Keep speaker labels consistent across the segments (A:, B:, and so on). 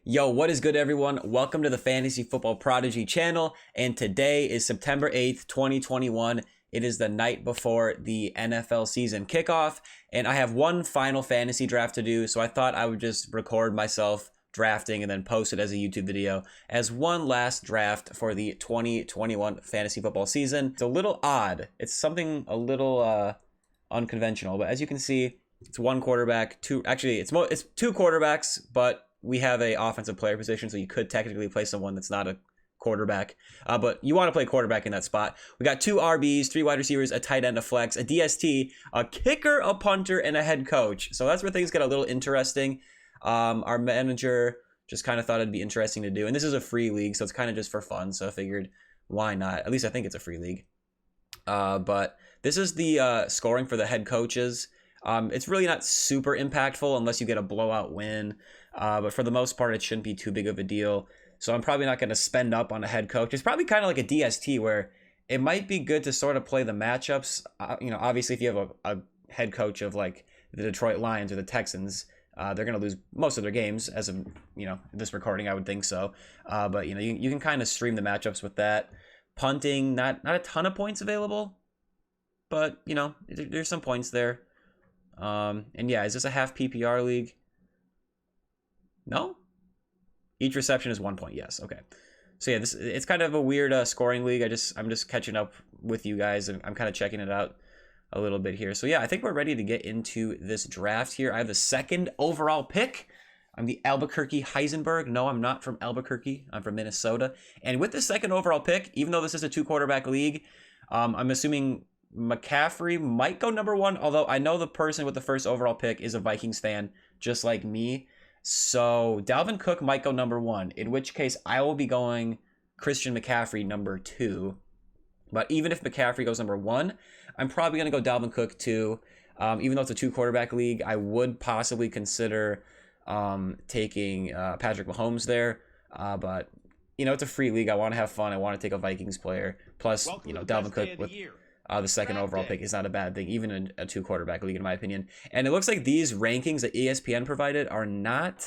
A: Yo, what is good, everyone? Welcome to the Fantasy Football Prodigy channel, and today is September 8th, 2021. It is the night before the NFL season kickoff, and I have one final fantasy draft to do, so I thought I would just record myself drafting and then post it as a YouTube video as one last draft for the 2021 fantasy football season. It's a little odd. It's something a little unconventional, but as you can see, it's one quarterback, it's two quarterbacks, but we have a offensive player position, so you could technically play someone that's not a quarterback, but you want to play quarterback in that spot. We got two RBs, three wide receivers, a tight end, a flex, a DST, a kicker, a punter, and a head coach. So that's where things get a little interesting. Our manager just kind of thought it'd be interesting to do, and this is a free league, so it's kind of just for fun, so I figured why not. At least I think it's a free league. But this is the scoring for the head coaches. It's really not super impactful unless you get a blowout win. But for the most part, it shouldn't be too big of a deal. So I'm probably not going to spend up on a head coach. It's probably kind of like a DST where it might be good to sort of play the matchups. Obviously, if you have a head coach of like the Detroit Lions or the Texans, they're going to lose most of their games as of, this recording, I would think so. But, you can kind of stream the matchups with that. Punting, not a ton of points available, but, there's some points there. And yeah, is this a half PPR league? No? Each reception is 1 point. Yes. Okay. So yeah, it's kind of a weird scoring league. I'm just catching up with you guys, and I'm kind of checking it out a little bit here. So yeah, I think we're ready to get into this draft here. I have the second overall pick. I'm the Albuquerque Heisenberg. No, I'm not from Albuquerque. I'm from Minnesota. And with the second overall pick, even though this is a two quarterback league, I'm assuming McCaffrey might go number one, although I know the person with the first overall pick is a Vikings fan, just like me. So Dalvin Cook might go number one, in which case I will be going Christian McCaffrey number two. But even if McCaffrey goes number one, I'm probably going to go Dalvin Cook two. Even though it's a two quarterback league, I would possibly consider taking Patrick Mahomes there. But, it's a free league. I want to have fun. I want to take a Vikings player. Plus, Dalvin Cook with the second overall pick is not a bad thing, even in a two quarterback league, in my opinion. And it looks like these rankings that ESPN provided are not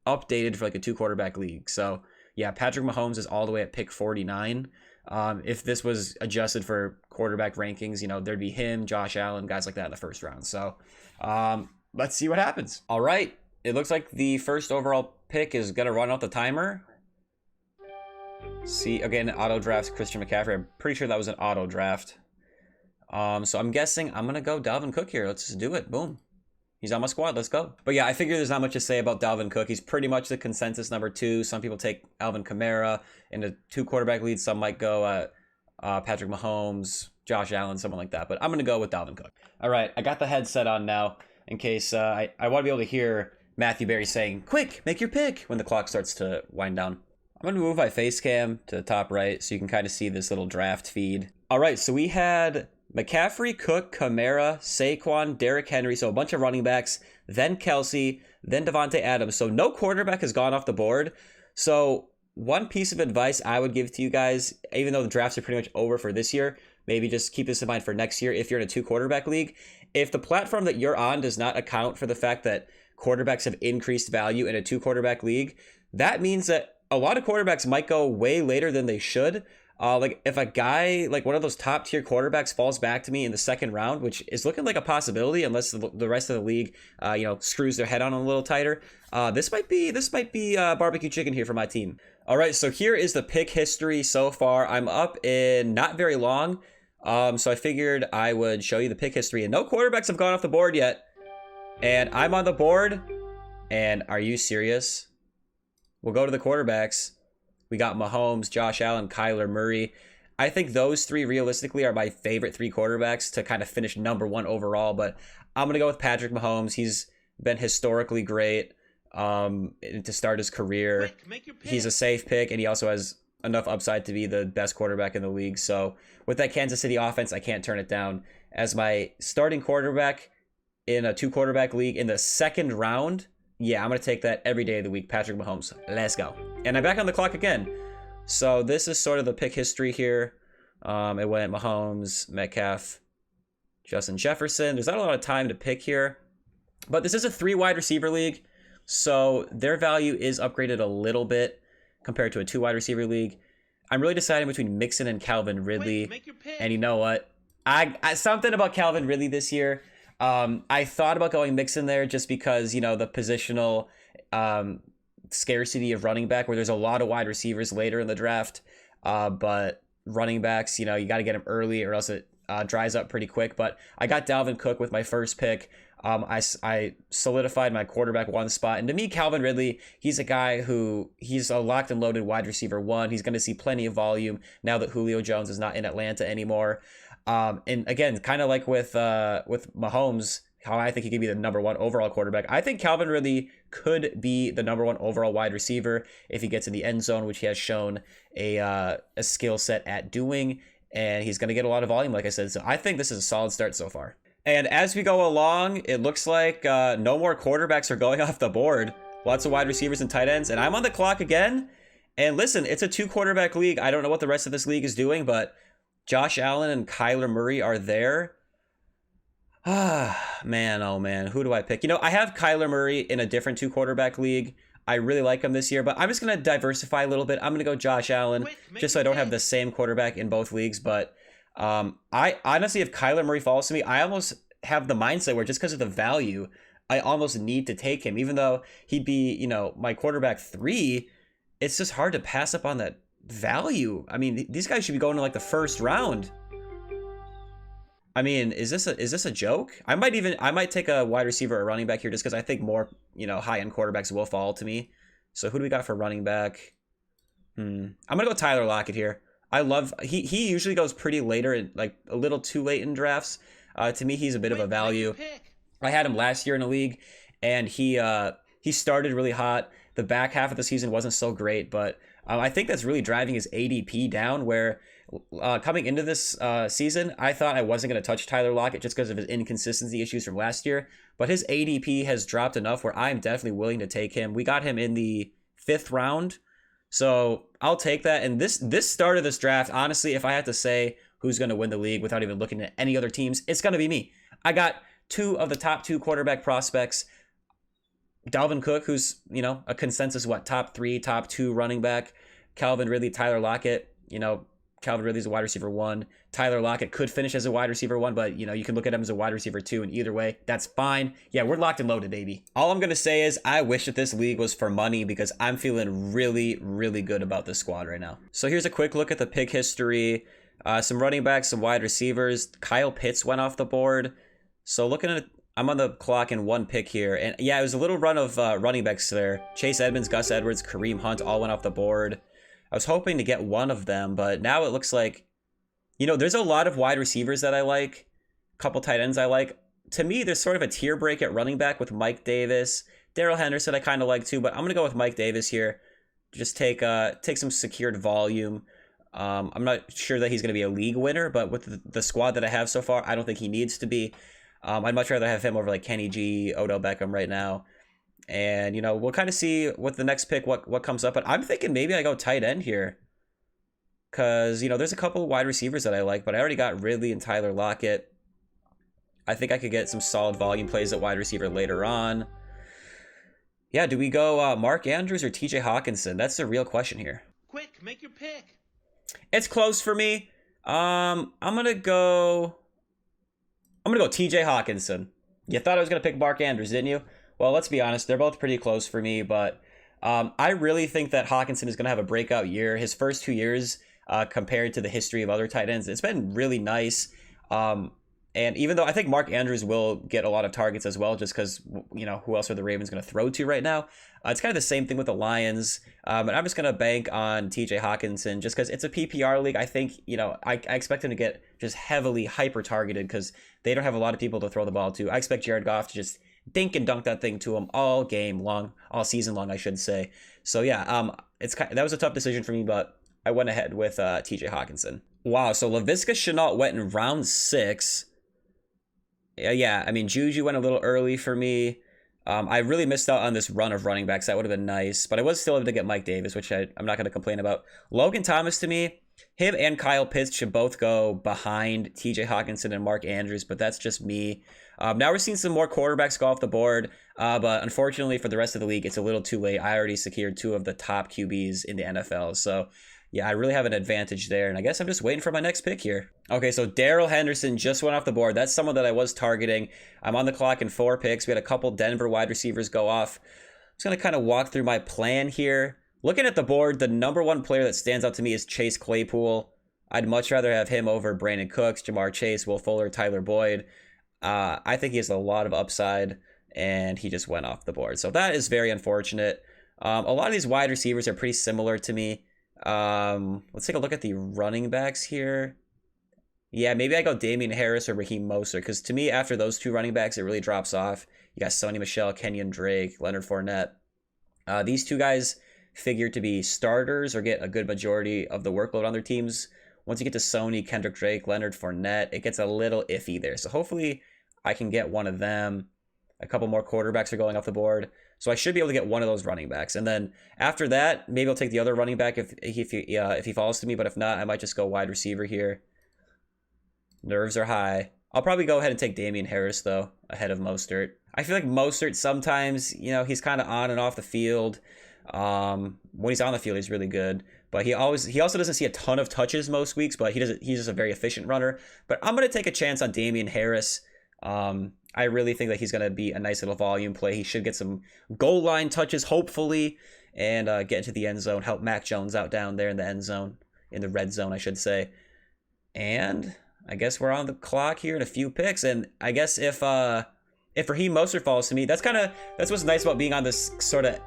A: updated for like a two quarterback league. So yeah, Patrick Mahomes is all the way at pick 49. If this was adjusted for quarterback rankings, there'd be him, Josh Allen, guys like that in the first round. So let's see what happens. All right. It looks like the first overall pick is going to run out the timer. See, again, auto drafts Christian McCaffrey. I'm pretty sure that was an auto draft. So I'm guessing I'm going to go Dalvin Cook here. Let's just do it. Boom. He's on my squad. Let's go. But yeah, I figure there's not much to say about Dalvin Cook. He's pretty much the consensus number two. Some people take Alvin Kamara in a two quarterback lead. Some might go Patrick Mahomes, Josh Allen, someone like that. But I'm going to go with Dalvin Cook. All right. I got the headset on now in case I want to be able to hear Matthew Berry saying, "Quick, make your pick," when the clock starts to wind down. I'm going to move my face cam to the top right so you can kind of see this little draft feed. All right. So we had McCaffrey, Cook, Kamara, Saquon, Derrick Henry, so a bunch of running backs, then Kelsey, then Devonta Adams. So no quarterback has gone off the board. So one piece of advice I would give to you guys, even though the drafts are pretty much over for this year, maybe just keep this in mind for next year if you're in a two quarterback league. If the platform that you're on does not account for the fact that quarterbacks have increased value in a two quarterback league, that means that a lot of quarterbacks might go way later than they should. Like if a guy, like one of those top tier quarterbacks falls back to me in the second round, which is looking like a possibility unless the rest of the league, screws their head on a little tighter. This might be barbecue chicken here for my team. All right. So here is the pick history so far. I'm up in not very long. So I figured I would show you the pick history, and no quarterbacks have gone off the board yet. And I'm on the board. And are you serious? We'll go to the quarterbacks. We got Mahomes, Josh Allen, Kyler Murray. I think those three realistically are my favorite three quarterbacks to kind of finish number one overall, but I'm going to go with Patrick Mahomes. He's been historically great to start his career. He's a safe pick, and he also has enough upside to be the best quarterback in the league. So with that Kansas City offense, I can't turn it down. As my starting quarterback in a two quarterback league in the second round, yeah, I'm going to take that every day of the week. Patrick Mahomes. Let's go. And I'm back on the clock again. So this is sort of the pick history here. It went Mahomes, Metcalf, Justin Jefferson. There's not a lot of time to pick here. But this is a three wide receiver league. So their value is upgraded a little bit compared to a 2 wide receiver league. I'm really deciding between Mixon and Calvin Ridley. And you know what? I something about Calvin Ridley this year. I thought about going Mixon there just because, the positional scarcity of running back, where there's a lot of wide receivers later in the draft. But running backs, you got to get them early or else it dries up pretty quick. But I got Dalvin Cook with my first pick. I solidified my quarterback 1 spot. And to me, Calvin Ridley, he's a guy who he's a locked and loaded wide receiver 1. He's going to see plenty of volume now that Julio Jones is not in Atlanta anymore. And again, kind of like with Mahomes, how I think he could be the number 1 overall quarterback. I think Calvin Ridley could be the number 1 overall wide receiver if he gets in the end zone, which he has shown a skill set at doing. And he's going to get a lot of volume, like I said. So I think this is a solid start so far. And as we go along, it looks like no more quarterbacks are going off the board. Lots of wide receivers and tight ends. And I'm on the clock again. And listen, it's a 2 quarterback league. I don't know what the rest of this league is doing, but Josh Allen and Kyler Murray are there. Man, oh man, who do I pick? I have Kyler Murray in a different 2 quarterback league. I really like him this year, but I'm just going to diversify a little bit. I'm going to go Josh Allen just so I don't have the same quarterback in both leagues. But I honestly, if Kyler Murray falls to me, I almost have the mindset where just because of the value, I almost need to take him. Even though he'd be, my quarterback 3, it's just hard to pass up on that value. I mean, these guys should be going to like the first round. I mean, is this a joke? I might take a wide receiver or running back here just because I think more, high-end quarterbacks will fall to me. So who do we got for running back? I'm gonna go Tyler Lockett here. He usually goes pretty later, like a little too late in drafts. To me, he's a bit of a value. I had him last year in a league, and he started really hot. The back half of the season wasn't so great, but I think that's really driving his ADP down, where coming into this season, I thought I wasn't going to touch Tyler Lockett just because of his inconsistency issues from last year. But his ADP has dropped enough where I'm definitely willing to take him. We got him in the 5th round, so I'll take that. And this start of this draft, honestly, if I had to say who's going to win the league without even looking at any other teams, it's going to be me. I got 2 of the top 2 quarterback prospects. Dalvin Cook, who's, a consensus, top 3, top 2 running back. Calvin Ridley, Tyler Lockett, Calvin Ridley's a wide receiver 1. Tyler Lockett could finish as a wide receiver 1, but, you can look at him as a wide receiver 2, and either way, that's fine. Yeah, we're locked and loaded, baby. All I'm going to say is I wish that this league was for money because I'm feeling really, really good about this squad right now. So here's a quick look at the pick history. Some running backs, some wide receivers. Kyle Pitts went off the board. So looking at I'm on the clock in 1 pick here. And yeah, it was a little run of running backs there. Chase Edmonds, Gus Edwards, Kareem Hunt all went off the board. I was hoping to get one of them, but now it looks like, there's a lot of wide receivers that I like. A couple tight ends I like. To me, there's sort of a tier break at running back with Mike Davis. Daryl Henderson I kind of like too, but I'm going to go with Mike Davis here. Just take some secured volume. I'm not sure that he's going to be a league winner, but with the squad that I have so far, I don't think he needs to be. I'd much rather have him over like Kenny G, Odell Beckham right now. And, we'll kind of see with the next pick what comes up. But I'm thinking maybe I go tight end here. Because, there's a couple of wide receivers that I like, but I already got Ridley and Tyler Lockett. I think I could get some solid volume plays at wide receiver later on. Yeah, do we go Mark Andrews or TJ Hawkinson? That's the real question here.
B: Quick, make your pick.
A: It's close for me. I'm gonna go TJ Hawkinson. You thought I was gonna pick Mark Andrews, didn't you? Well, let's be honest, they're both pretty close for me, but I really think that Hockenson is gonna have a breakout year. His first 2 years, compared to the history of other tight ends, it's been really nice. And even though I think Mark Andrews will get a lot of targets as well, just because, who else are the Ravens going to throw to right now? It's kind of the same thing with the Lions. And I'm just going to bank on TJ Hockenson just because it's a PPR league. I think, I expect him to get just heavily hyper targeted because they don't have a lot of people to throw the ball to. I expect Jared Goff to just dink and dunk that thing to him all season long, I should say. So yeah, that was a tough decision for me, but I went ahead with TJ Hockenson. Wow, so Laviska Shenault went in round 6. Yeah, I mean, Juju went a little early for me. I really missed out on this run of running backs. That would have been nice. But I was still able to get Mike Davis, which I'm not going to complain about. Logan Thomas, to me, Him and Kyle Pitts should both go behind TJ Hockenson and Mark Andrews, but that's just me. Now we're seeing some more quarterbacks go off the board, but unfortunately for the rest of the league, it's a little too late. I already secured 2 of the top QBs in the NFL, so yeah, I really have an advantage there, and I guess I'm just waiting for my next pick here. Okay, so Daryl Henderson just went off the board. That's someone that I was targeting. I'm on the clock in 4 picks. We had a couple Denver wide receivers go off. I'm just going to kind of walk through my plan here. Looking at the board, the number 1 player that stands out to me is Chase Claypool. I'd much rather have him over Brandon Cooks, Jamar Chase, Will Fuller, Tyler Boyd. I think he has a lot of upside, and he just went off the board. So that is very unfortunate. A lot of these wide receivers are pretty similar to me. Let's take a look at the running backs here. Yeah, maybe I go Damien Harris or Raheem Mostert, because to me, after those 2 running backs, it really drops off. You got Sony Michel, Kenyon Drake, Leonard Fournette. These 2 guys figure to be starters or get a good majority of the workload on their teams. Once you get to Sony, Kendrick Drake, Leonard Fournette, it gets a little iffy there. So hopefully I can get one of them. A couple more quarterbacks are going off the board. So I should be able to get one of those running backs. And then after that, maybe I'll take the other running back if he falls to me. But if not, I might just go wide receiver here. Nerves are high. I'll probably go ahead and take Damien Harris, though, ahead of Mostert. I feel like Mostert sometimes, he's kind of on and off the field. When he's on the field, he's really good. But he also doesn't see a ton of touches most weeks, but he's just a very efficient runner. But I'm going to take a chance on Damien Harris. I really think that he's going to be a nice little volume play. He should get some goal line touches, hopefully, and get into the end zone, help Mac Jones out down there in the end zone, in the red zone, I should say. And I guess we're on the clock here in a few picks. And I guess if Raheem Mostert falls to me, that's what's nice about being on this sort of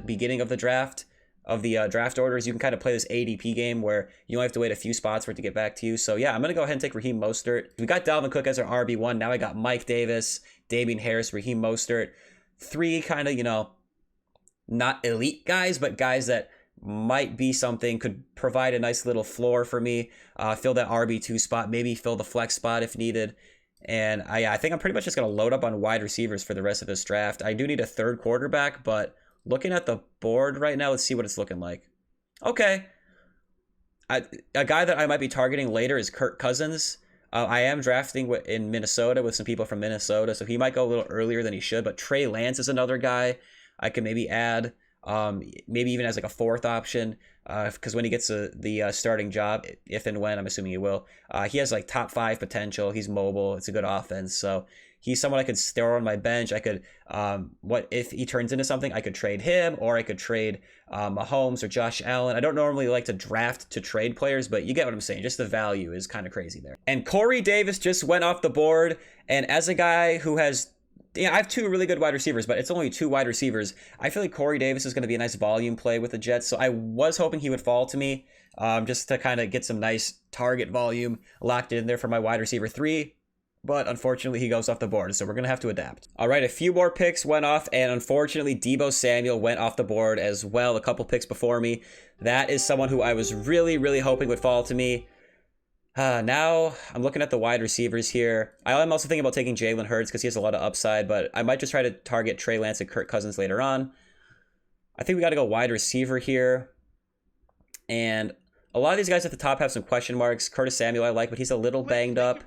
A: beginning of the draft. Of the draft orders, you can kind of play this ADP game where you only have to wait a few spots for it to get back to you. So yeah, I'm going to go ahead and take Raheem Mostert. We got Dalvin Cook as our RB1. Now I got Mike Davis, Damien Harris, Raheem Mostert. 3 kind of, not elite guys, but guys that might be something, could provide a nice little floor for me. Fill that RB2 spot, maybe fill the flex spot if needed. And I think I'm pretty much just going to load up on wide receivers for the rest of this draft. I do need a 3rd quarterback, but looking at the board right now, let's see what it's looking like. Okay. A guy that I might be targeting later is Kirk Cousins. I am drafting in Minnesota with some people from Minnesota, so he might go a little earlier than he should. But Trey Lance is another guy I could maybe add, maybe even as like a 4th option, because when he gets the starting job, if and when, I'm assuming he will, he has like top 5 potential. He's mobile. It's a good offense. So he's someone I could throw on my bench. I could, what if he turns into something, I could trade him, or I could trade Mahomes or Josh Allen. I don't normally like to draft to trade players, but you get what I'm saying. Just the value is kind of crazy there. And Corey Davis just went off the board. And as a guy who has, I have 2 really good wide receivers, but it's only 2 wide receivers. I feel like Corey Davis is going to be a nice volume play with the Jets. So I was hoping he would fall to me, just to kind of get some nice target volume locked in there for my wide receiver 3. But unfortunately, he goes off the board, so we're going to have to adapt. All right, a few more picks went off, and unfortunately, Deebo Samuel went off the board as well, a couple picks before me. That is someone who I was really, really hoping would fall to me. Now, I'm looking at the wide receivers here. I am also thinking about taking Jalen Hurts because he has a lot of upside, but I might just try to target Trey Lance and Kirk Cousins later on. I think we got to go wide receiver here. And a lot of these guys at the top have some question marks. Curtis Samuel I like, but he's a little banged up.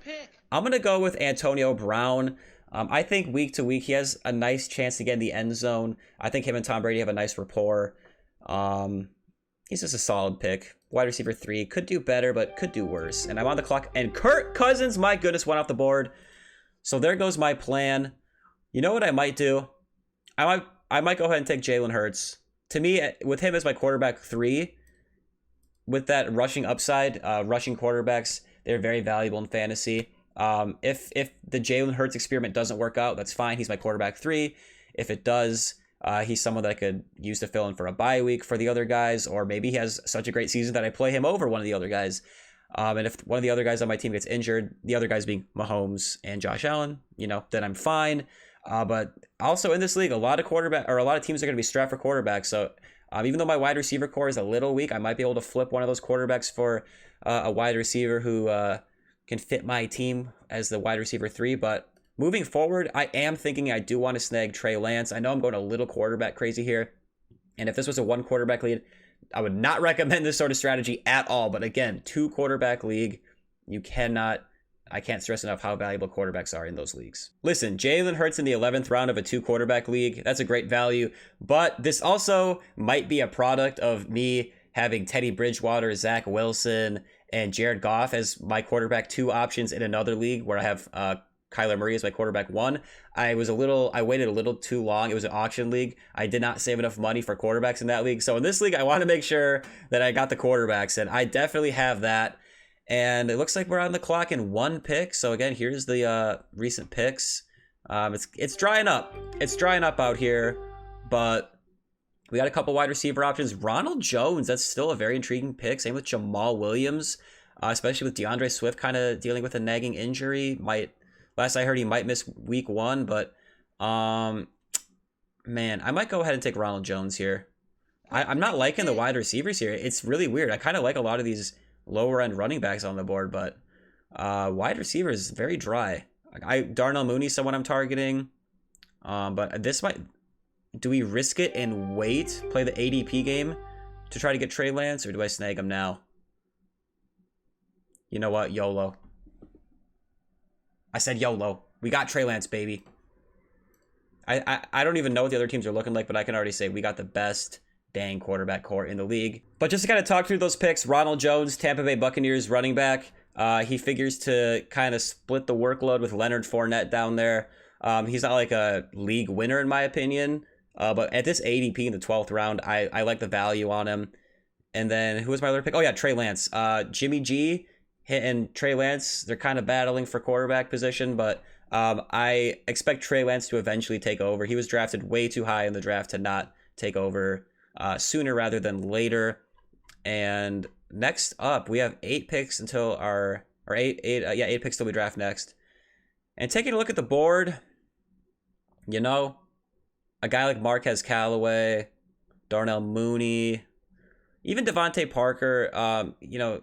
A: I'm going to go with Antonio Brown. I think week to week, he has a nice chance to get in the end zone. I think him and Tom Brady have a nice rapport. He's just a solid pick. Wide receiver 3. Could do better, but could do worse. And I'm on the clock. And Kirk Cousins, my goodness, went off the board. So there goes my plan. You know what I might do? I might go ahead and take Jalen Hurts. To me, with him as my quarterback 3, with that rushing upside, rushing quarterbacks, they're very valuable in fantasy. If the Jalen Hurts experiment doesn't work out, that's fine. He's my quarterback 3. If it does, he's someone that I could use to fill in for a bye week for the other guys, or maybe he has such a great season that I play him over one of the other guys. And if one of the other guys on my team gets injured, the other guys being Mahomes and Josh Allen, then I'm fine. But also in this league, a lot of teams are going to be strapped for quarterbacks. So even though my wide receiver core is a little weak, I might be able to flip one of those quarterbacks for a wide receiver who can fit my team as the wide receiver 3. But moving forward, I am thinking I do want to snag Trey Lance. I know I'm going a little quarterback crazy here. And if this was a 1 quarterback lead, would not recommend this sort of strategy at all. But again, 2 quarterback league, I can't stress enough how valuable quarterbacks are in those leagues. Listen, Jalen Hurts in the 11th round of a 2 quarterback league. That's a great value, but this also might be a product of me having Teddy Bridgewater, Zach Wilson, and Jared Goff as my quarterback 2 options in another league where I have Kyler Murray as my quarterback 1. I waited a little too long. It was an auction league. I did not save enough money for quarterbacks in that league. So in this league, I want to make sure that I got the quarterbacks, and I definitely have that. And it looks like we're on the clock in 1 pick. So again, here's the recent picks. It's drying up. It's drying up out here, but we got a couple wide receiver options. Ronald Jones, that's still a very intriguing pick. Same with Jamal Williams, especially with DeAndre Swift kind of dealing with a nagging injury. Last I heard, he might miss week 1, but man, I might go ahead and take Ronald Jones here. I'm not liking the wide receivers here. It's really weird. I kind of like a lot of these lower end running backs on the board, but wide receivers very dry. Darnell Mooney, someone I'm targeting, but this might. Do we risk it and wait, play the ADP game to try to get Trey Lance, or do I snag him now? You know what, YOLO. I said YOLO. We got Trey Lance, baby. I don't even know what the other teams are looking like, but I can already say we got the best dang quarterback core in the league. But just to kind of talk through those picks, Ronald Jones, Tampa Bay Buccaneers running back. He figures to kind of split the workload with Leonard Fournette down there. He's not like a league winner in my opinion, but at this ADP in the 12th round, I like the value on him. And then who was my other pick? Oh yeah, Trey Lance. Jimmy G and Trey Lance, they're kind of battling for quarterback position, but I expect Trey Lance to eventually take over. He was drafted way too high in the draft to not take over sooner rather than later. And next up, we have 8 picks until eight picks till we draft next. And taking a look at the board, you know, a guy like Marquez Callaway, Darnell Mooney, even DeVante Parker, you know,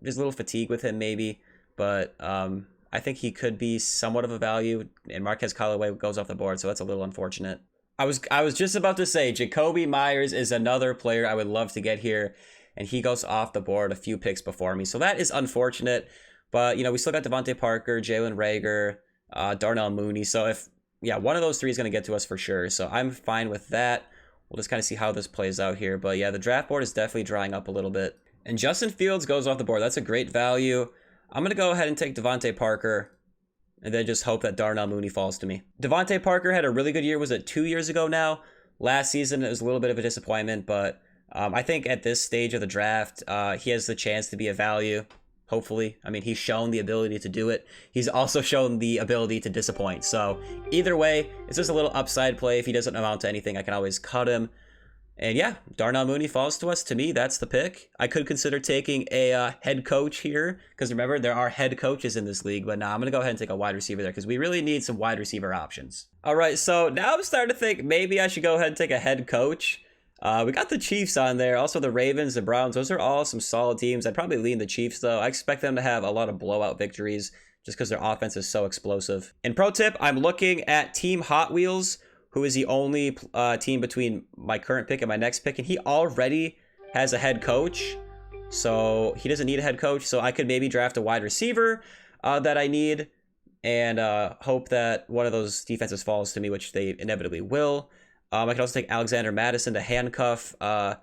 A: there's a little fatigue with him maybe, but I think he could be somewhat of a value, and Marquez Callaway goes off the board, so that's a little unfortunate. I was just about to say, Jacoby Myers is another player I would love to get here, and he goes off the board a few picks before me. So that is unfortunate, but, you know, we still got DeVante Parker, Jalen Reagor, Darnell Mooney. So one of those 3 is going to get to us for sure. So I'm fine with that. We'll just kind of see how this plays out here. But yeah, the draft board is definitely drying up a little bit. And Justin Fields goes off the board. That's a great value. I'm going to go ahead and take DeVante Parker, and then just hope that Darnell Mooney falls to me. DeVante Parker had a really good year. Was it 2 years ago now? Last season, it was a little bit of a disappointment, but I think at this stage of the draft, he has the chance to be a value, hopefully. I mean, he's shown the ability to do it. He's also shown the ability to disappoint. So either way, it's just a little upside play. If he doesn't amount to anything, I can always cut him. And yeah, Darnell Mooney falls to us. To me, that's the pick. I could consider taking a head coach here, because remember, there are head coaches in this league. But now I'm going to go ahead and take a wide receiver there, because we really need some wide receiver options. All right, so now I'm starting to think maybe I should go ahead and take a head coach. We got the Chiefs on there. Also the Ravens, the Browns. Those are all some solid teams. I'd probably lean the Chiefs, though. I expect them to have a lot of blowout victories just because their offense is so explosive. And pro tip, I'm looking at Team Hot Wheels, who is the only team between my current pick and my next pick, and he already has a head coach, so he doesn't need a head coach. So I could maybe draft a wide receiver that I need, and hope that one of those defenses falls to me, which they inevitably will. I could also take Alexander Madison to handcuff the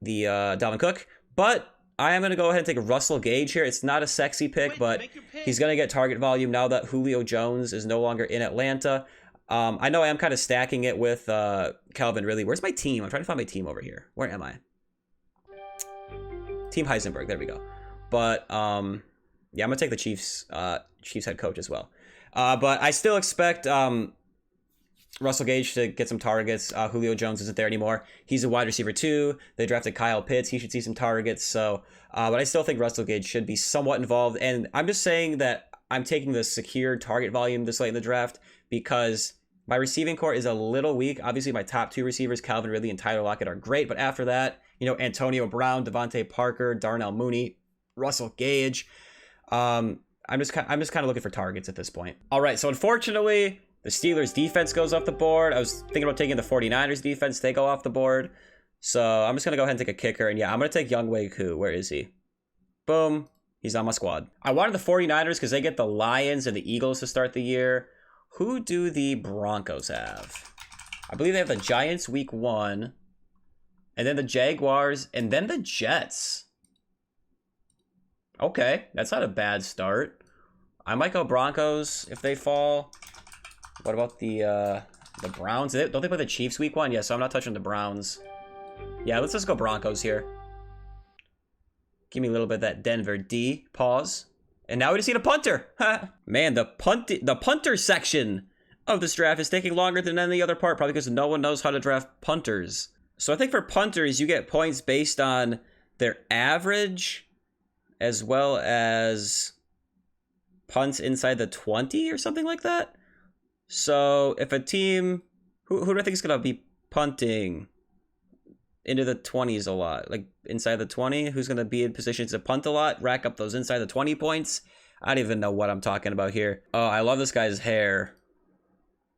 A: Dalvin Cook, but I am going to go ahead and take Russell Gage here. It's not a sexy pick, but he's going to get target volume now that Julio Jones is no longer in Atlanta. I know I am kind of stacking it with Calvin Ridley. Where's my team? I'm trying to find my team over here. Where am I? Team Heisenberg. There we go. But yeah, I'm gonna take the Chiefs head coach as well. But I still expect Russell Gage to get some targets. Julio Jones isn't there anymore. He's a wide receiver too. They drafted Kyle Pitts. He should see some targets. So, but I still think Russell Gage should be somewhat involved. And I'm just saying that I'm taking the secure target volume this late in the draft because my receiving core is a little weak. Obviously, my top 2 receivers, Calvin Ridley and Tyler Lockett, are great. But after that, you know, Antonio Brown, DeVante Parker, Darnell Mooney, Russell Gage. I'm just kind of looking for targets at this point. All right, so unfortunately, the Steelers defense goes off the board. I was thinking about taking the 49ers defense. They go off the board. So I'm just going to go ahead and take a kicker. And yeah, I'm going to take Younghoe. Where is he? Boom. He's on my squad. I wanted the 49ers because they get the Lions and the Eagles to start the year. Who do the Broncos have? I believe they have the Giants week 1. And then the Jaguars. And then the Jets. Okay. That's not a bad start. I might go Broncos if they fall. What about the Browns? Don't they play the Chiefs week 1? Yeah, so I'm not touching the Browns. Yeah, let's just go Broncos here. Give me a little bit of that Denver D. Pause. And now we just need a punter. Man, the punter section of this draft is taking longer than any other part, probably because no one knows how to draft punters. So I think for punters, you get points based on their average as well as punts inside the 20 or something like that. So if a team, who do I think is going to be punting into the 20s a lot, like inside the 20, who's going to be in positions to punt a lot, rack up those inside the 20 points? I don't even know what I'm talking about here. Oh, I love this guy's hair.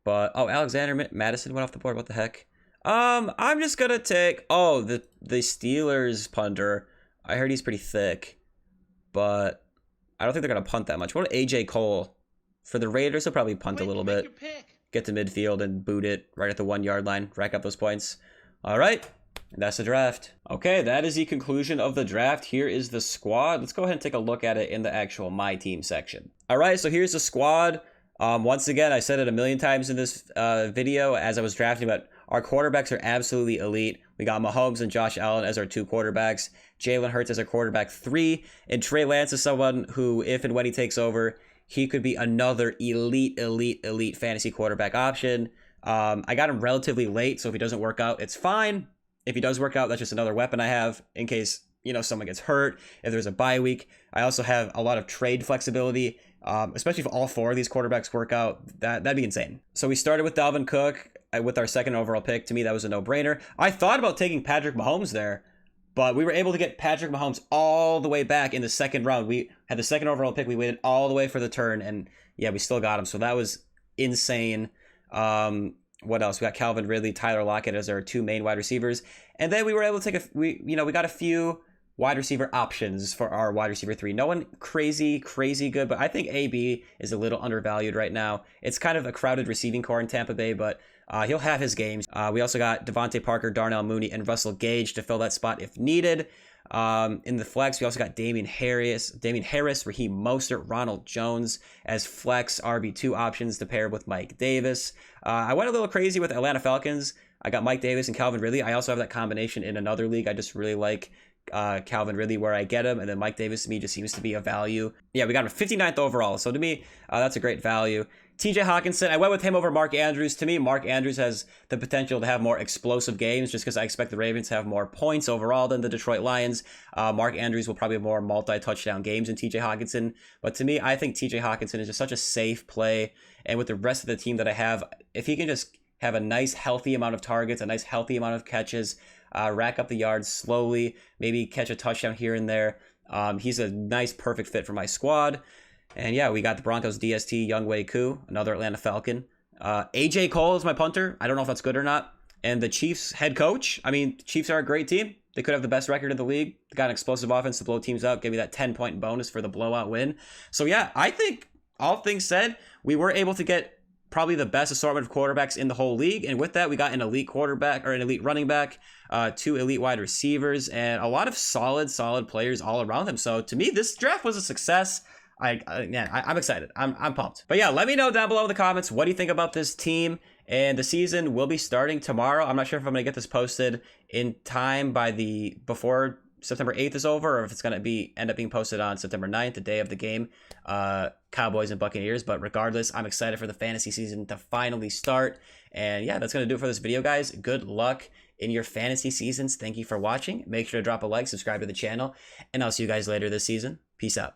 A: But, oh, Alexander Madison went off the board. What the heck? I'm just going to take, oh, the Steelers punter. I heard he's pretty thick, but I don't think they're going to punt that much. What about AJ Cole? For the Raiders, they'll probably punt a little bit. Get to midfield and boot it right at the 1 yard line. Rack up those points. All right. And that's the draft. Okay, that is the conclusion of the draft. Here is the squad. Let's go ahead and take a look at it in the actual My Team section. All right, so here's the squad. Once again, I said it a million times in this video as I was drafting, but our quarterbacks are absolutely elite. We got Mahomes and Josh Allen as our 2 quarterbacks. Jalen Hurts as our quarterback 3. And Trey Lance is someone who, if and when he takes over, he could be another elite fantasy quarterback option. I got him relatively late, so if he doesn't work out, it's fine. If he does work out, that's just another weapon I have in case, someone gets hurt, if there's a bye week. I also have a lot of trade flexibility, especially if all 4 of these quarterbacks work out. That'd be insane. So we started with Dalvin Cook with our 2nd overall pick. To me, that was a no-brainer. I thought about taking Patrick Mahomes there, but we were able to get Patrick Mahomes all the way back in the 2nd round. We had the 2nd overall pick. We waited all the way for the turn, and yeah, we still got him. So that was insane. What else? We got Calvin Ridley, Tyler Lockett as our 2 main wide receivers. And then we were able to take we got a few wide receiver options for our wide receiver 3. No one crazy good, but I think AB is a little undervalued right now. It's kind of a crowded receiving core in Tampa Bay, but he'll have his games. We also got DeVante Parker, Darnell, Mooney, and Russell Gage to fill that spot if needed. In the flex, we also got Damien Harris, Raheem Mostert, Ronald Jones as flex RB2 options to pair with Mike Davis. I went a little crazy with Atlanta Falcons. I got Mike Davis and Calvin Ridley. I also have that combination in another league. I just really like Calvin Ridley where I get him, and then Mike Davis to me just seems to be a value. Yeah, we got him 59th overall, so to me, that's a great value. TJ Hockenson, I went with him over Mark Andrews. To me, Mark Andrews has the potential to have more explosive games just because I expect the Ravens to have more points overall than the Detroit Lions. Mark Andrews will probably have more multi-touchdown games than TJ Hockenson. But to me, I think TJ Hockenson is just such a safe play. And with the rest of the team that I have, if he can just have a nice, healthy amount of targets, a nice, healthy amount of catches, rack up the yards slowly, maybe catch a touchdown here and there, he's a nice, perfect fit for my squad. And yeah, we got the Broncos DST, Younghoe, another Atlanta Falcon. AJ Cole is my punter. I don't know if that's good or not. And the Chiefs head coach. I mean, Chiefs are a great team. They could have the best record in the league. They got an explosive offense to blow teams out. Give me that 10-point bonus for the blowout win. So yeah, I think all things said, we were able to get probably the best assortment of quarterbacks in the whole league. And with that, we got an elite quarterback or an elite running back, 2 elite wide receivers, and a lot of solid players all around them. So to me, this draft was a success. I'm excited. I'm pumped. But yeah, let me know down below in the comments, what do you think about this team? And the season will be starting tomorrow. I'm not sure if I'm going to get this posted in time before September 8th is over, or if it's going to end up being posted on September 9th, the day of the game, Cowboys and Buccaneers. But regardless, I'm excited for the fantasy season to finally start. And yeah, that's going to do it for this video, guys. Good luck in your fantasy seasons. Thank you for watching. Make sure to drop a like, subscribe to the channel, and I'll see you guys later this season. Peace out.